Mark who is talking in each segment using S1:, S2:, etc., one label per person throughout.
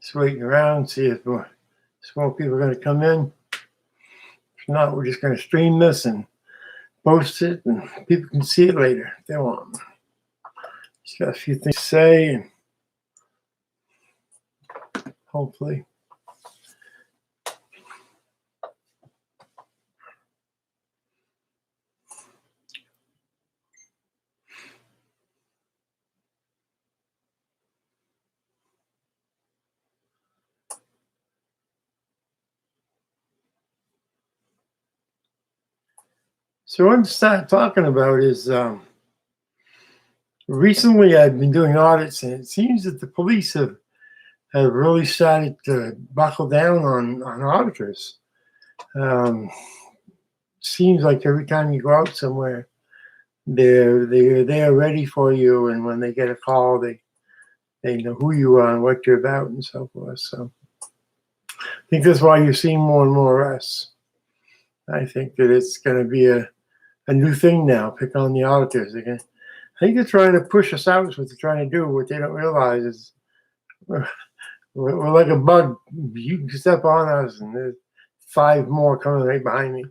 S1: Just waiting around, see if more people are going to come in. If not, we're just going to stream this and post it, and people can see it later if they want. Just got a few things to say, and hopefully. So what I'm start talking about is recently I've been doing audits, and it seems that the police have really started to buckle down on auditors. Seems like every time you go out somewhere, they're ready for you, and when they get a call, they know who you are and what you're about and so forth. So I think that's why you're seeing more and more arrests. I think that it's going to be a new thing now. Pick on the auditors again. I think they're trying to push us out. Is what they're trying to do. What they don't realize is we're like a bug. You can step on us, and there's 5 more coming right behind me.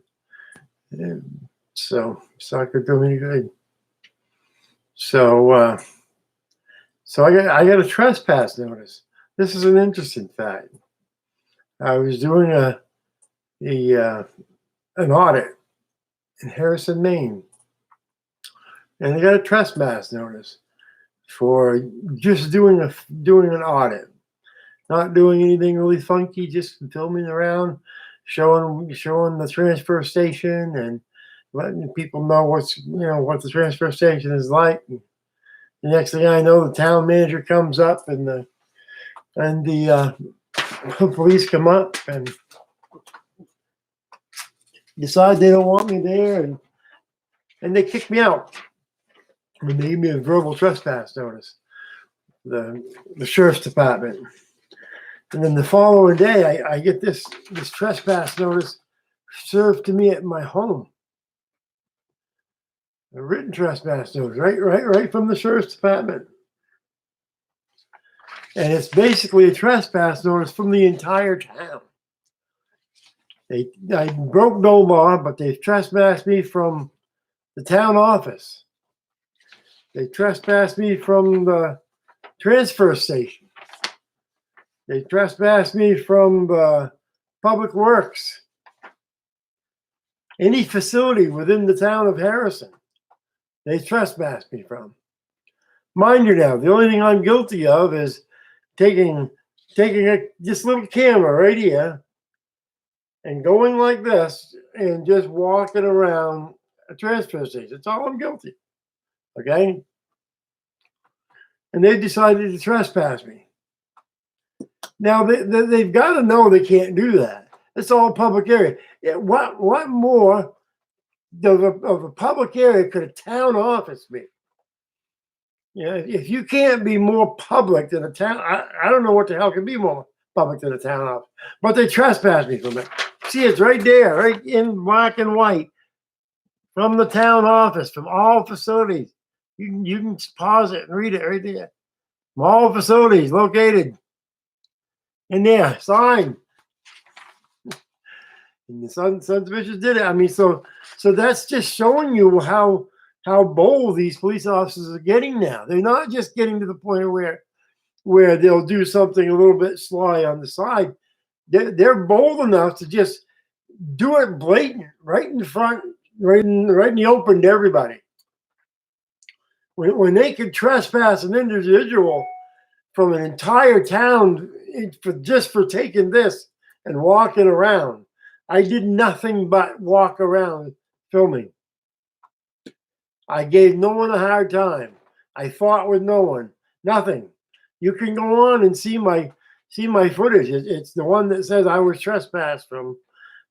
S1: And so it's not going to do any good. So I got a trespass notice. This is an interesting fact. I was doing an audit in Harrison, Maine, and I got a trespass notice for just doing an audit, not doing anything really funky, just filming around, showing the transfer station and letting people know what the transfer station is like. And the next thing I know, the town manager comes up, and the police come up and decide they don't want me there, and they kick me out. I mean, they gave me a verbal trespass notice, the sheriff's department. And then the following day, I get this trespass notice served to me at my home. A written trespass notice, right from the sheriff's department. And it's basically a trespass notice from the entire town. I broke no law, but they trespassed me from the town office. They trespassed me from the transfer station. They trespassed me from the public works. Any facility within the town of Harrison, they trespassed me from. Mind you now, the only thing I'm guilty of is taking this little camera right here and going like this and just walking around a transfer station. That's all I'm guilty. Okay? And they decided to trespass me. Now, they've got to know they can't do that. It's all public area. What more of a public area could a town office be? If you can't be more public than a town, I don't know what the hell can be more public than a town office. But they trespassed me from it. See, it's right there, right in black and white, from the town office, from all facilities. You can pause it and read it right there. From all facilities located in there, signed. And the sons of bitches did it. I mean, so that's just showing you how bold these police officers are getting now. They're not just getting to the point where they'll do something a little bit sly on the side. They're bold enough to just do it blatant, right in the front, right in the open to everybody. When they could trespass an individual from an entire town for taking this and walking around. I did nothing but walk around filming. I gave no one a hard time. I fought with no one. Nothing. You can go on and see my footage. It's the one that says I was trespassed from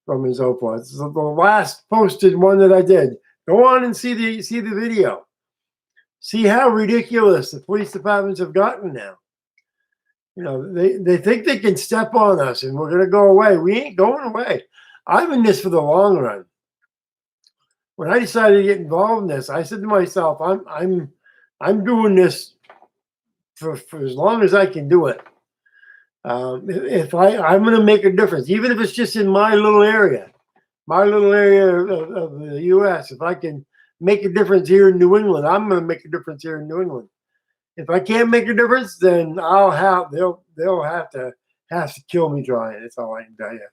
S1: and so forth. It's the last posted one that I did. Go on and see the video. See how ridiculous the police departments have gotten now. They think they can step on us and we're gonna go away. We ain't going away. I'm in this for the long run. When I decided to get involved in this, I said to myself, I'm doing this for as long as I can do it. If I'm going to make a difference, even if it's just in my little area of the U.S., if I can make a difference here in New England, I'm going to make a difference here in New England. If I can't make a difference, then they'll have to kill me trying. That's all I can tell you.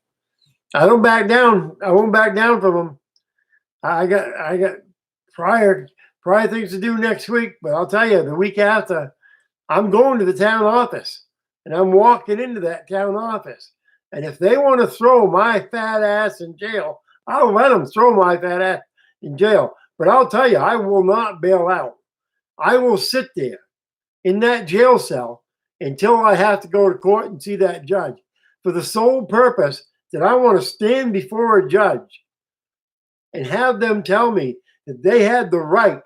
S1: I don't back down. I won't back down from them. I got prior things to do next week, but I'll tell you, the week after, I'm going to the town office, and I'm walking into that town office. And if they want to throw my fat ass in jail, I'll let them throw my fat ass in jail. But I'll tell you, I will not bail out. I will sit there in that jail cell until I have to go to court and see that judge, for the sole purpose that I want to stand before a judge and have them tell me that they had the right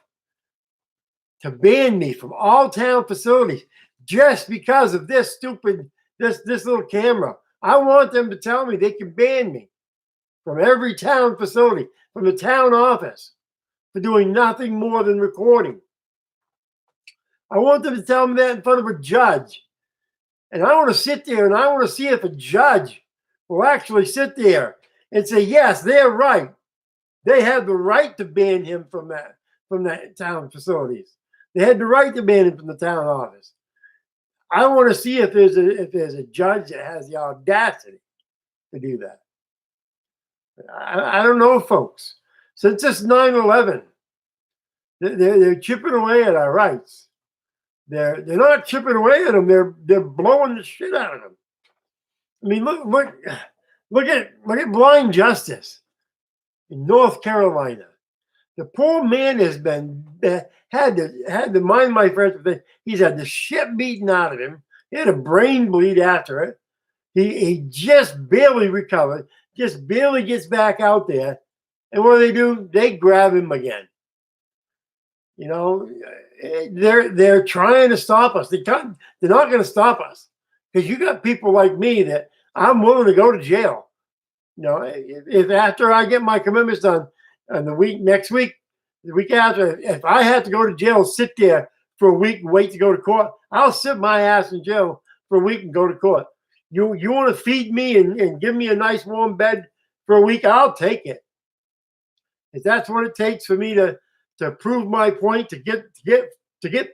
S1: to ban me from all town facilities just because of this stupid, this little camera. I want them to tell me they can ban me from every town facility, from the town office, for doing nothing more than recording. I want them to tell me that in front of a judge. And I want to sit there and I want to see if a judge will actually sit there and say, yes, they're right. They had the right to ban him from that town facilities. They had the right to ban him from the town office. I want to see if there's a judge that has the audacity to do that. I don't know, folks. Since this 9/11, they're chipping away at our rights. They're not chipping away at them. They're blowing the shit out of them. I mean, look at blind justice in North Carolina. The poor man has had to mind my French. He's had the shit beaten out of him. He had a brain bleed after it. He just barely recovered, just barely gets back out there. And what do? They grab him again. You know, they're trying to stop us. They're not going to stop us, because you got people like me that I'm willing to go to jail. You know, if after I get my commitments done, and the week after, if I have to go to jail, sit there for a week and wait to go to court, I'll sit my ass in jail for a week and go to court. You want to feed me and give me a nice warm bed for a week, I'll take it. If that's what it takes for me to prove my point, to get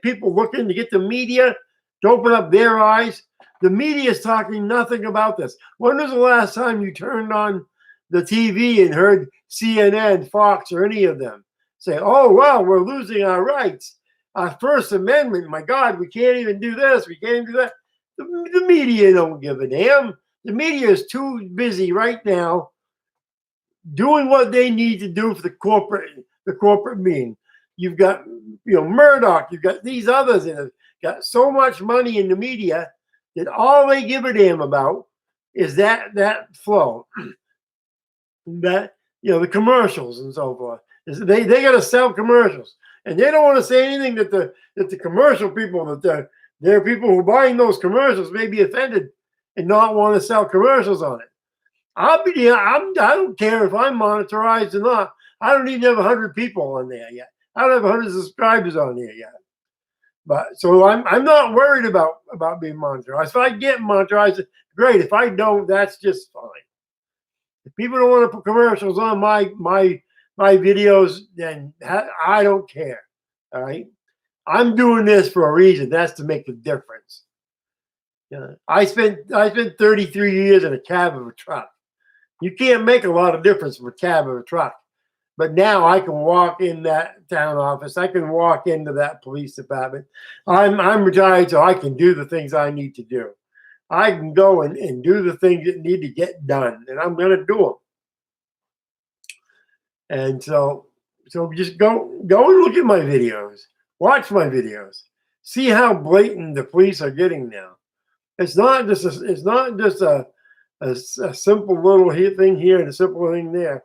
S1: people looking, to get the media to open up their eyes. The media is talking nothing about this. When was the last time you turned on the TV and heard CNN, Fox, or any of them say, oh, well, we're losing our rights. Our First Amendment, my God, we can't even do this, we can't even do that. The media don't give a damn. The media is too busy right now doing what they need to do for the corporate being. You've got, Murdoch, you've got these others that have got so much money in the media that all they give a damn about is that flow. That, the commercials and so forth. They got to sell commercials. And they don't want to say anything that the commercial people, that there are people who are buying those commercials may be offended and not want to sell commercials on it. I don't care if I'm monetized or not. I don't even have 100 people on there yet. I don't have 100 subscribers on there yet. But so I'm not worried about being monetized. If I get monetized, great. If I don't, that's just fine. If people don't want to put commercials on my videos, then I don't care. All right. I'm doing this for a reason. That's to make a difference. I spent 33 years in a cab of a truck. You can't make a lot of difference from a cab of a truck. But now I can walk in that town office. I can walk into that police department. I'm retired, so I can do the things I need to do. I can go and do the things that need to get done, and I'm going to do them. And so just go and look at my videos. Watch my videos. See how blatant the police are getting now. It's not just a simple little thing here and a simple thing there.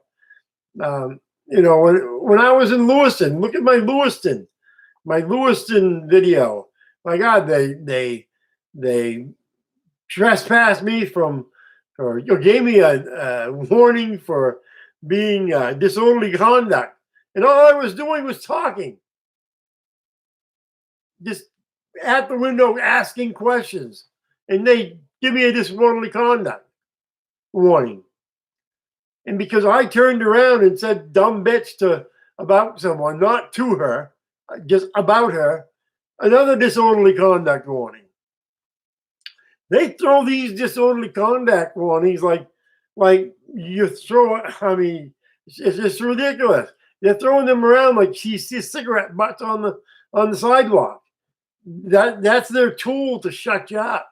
S1: When I was in Lewiston, look at my Lewiston video. My God, they trespassed me or gave me a warning for being disorderly conduct, and all I was doing was talking, just at the window asking questions, and they give me a disorderly conduct warning. And because I turned around and said dumb bitch about someone, not to her, just about her, another disorderly conduct warning. They throw these disorderly conduct warnings like you throw. I mean, it's just ridiculous. They're throwing them around like she sees cigarette butts on the sidewalk. That's their tool to shut you up.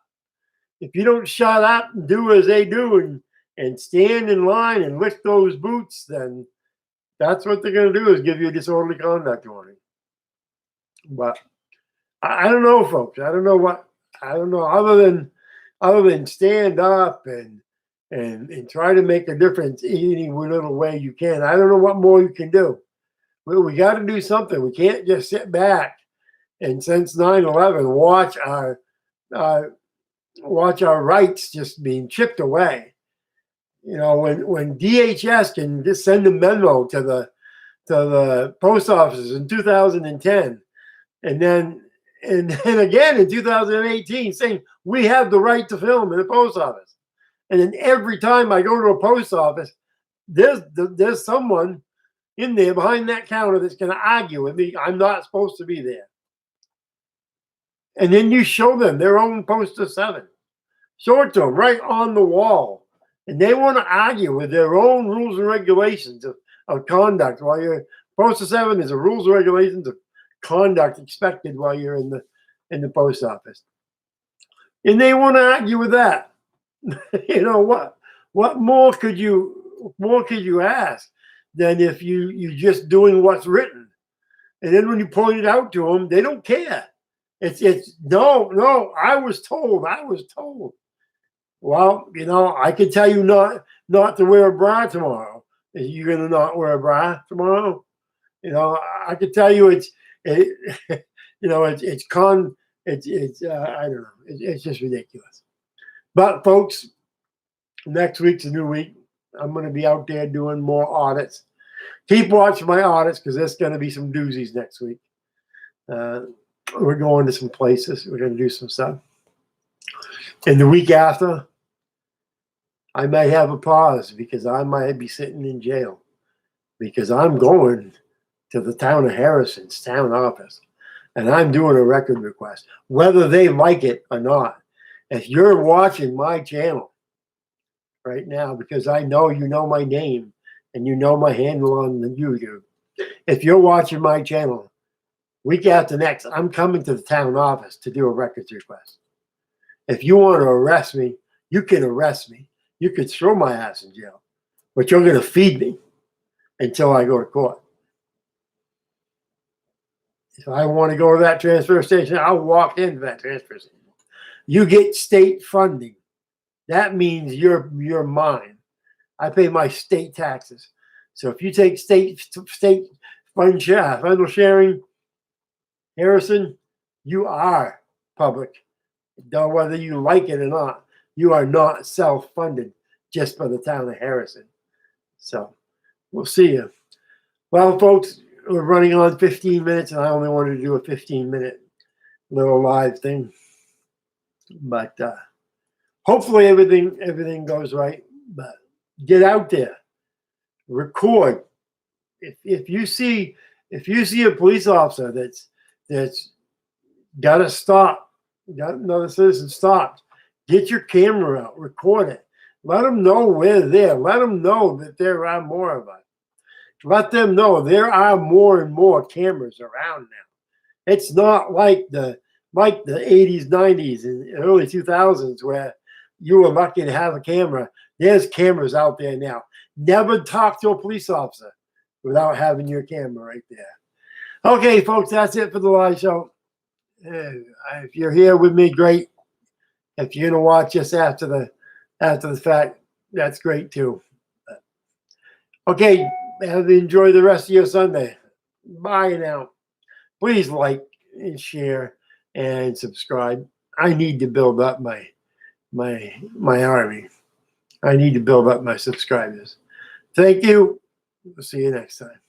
S1: If you don't shut up and do as they do and stand in line and lick those boots, then that's what they're going to do, is give you a disorderly conduct warning. But I don't know, folks. I don't know other than stand up and try to make a difference any little way you can. I don't know what more you can do. We got to do something. We can't just sit back and since 9/11 watch our rights just being chipped away. You know, when DHS can just send a memo to the post offices in 2010, and then again in 2018 saying we have the right to film in the post office, and then every time I go to a post office, there's someone in there behind that counter that's going to argue with me. I'm not supposed to be there. And then you show them their own poster 7. Show it to them right on the wall. And they want to argue with their own rules and regulations of conduct. While you're poster 7 is the rules and regulations of conduct expected while you're in the post office. And they want to argue with that. You know what more could you ask than if you just doing what's written? And then when you point it out to them, they don't care. It's no, I was told. Well, you know, I could tell you not to wear a bra tomorrow. Are you going to not wear a bra tomorrow? You know, I could tell you I don't know. It's just ridiculous. But folks, next week's a new week. I'm going to be out there doing more audits. Keep watching my audits because there's going to be some doozies next week. We're going to some places. We're going to do some stuff. And the week after, I might have a pause because I might be sitting in jail because I'm going to the town of Harrison's town office and I'm doing a record request, whether they like it or not. If you're watching my channel right now, because I know you know my name and you know my handle on the YouTube, if you're watching my channel, week after next, I'm coming to the town office to do a records request. If you want to arrest me, you can arrest me. You could throw my ass in jail, but you're going to feed me until I go to court. If I want to go to that transfer station, I'll walk into that transfer station. You get state funding. That means you're mine. I pay my state taxes. So if you take state fund sharing, Harrison, you are public. Whether you like it or not, you are not self-funded just by the town of Harrison. So we'll see you. Well, folks, we're running on 15 minutes, and I only wanted to do a 15-minute little live thing. But hopefully everything goes right. But get out there, record. If you see a police officer that's got to stop, got another citizen stopped, get your camera out, record it. Let them know we're there. Let them know that there are more of us. Let them know there are more and more cameras around now. It's not like the 80s, 90s, and early 2000s where you were lucky to have a camera. There's cameras out there now. Never talk to a police officer without having your camera right there. Okay, folks, that's it for the live show. If you're here with me, great. If you're gonna watch this after the fact, that's great too. Okay, enjoy the rest of your Sunday. Bye now. Please like and share and subscribe. I need to build up my army. I need to build up my subscribers. Thank you. We'll see you next time.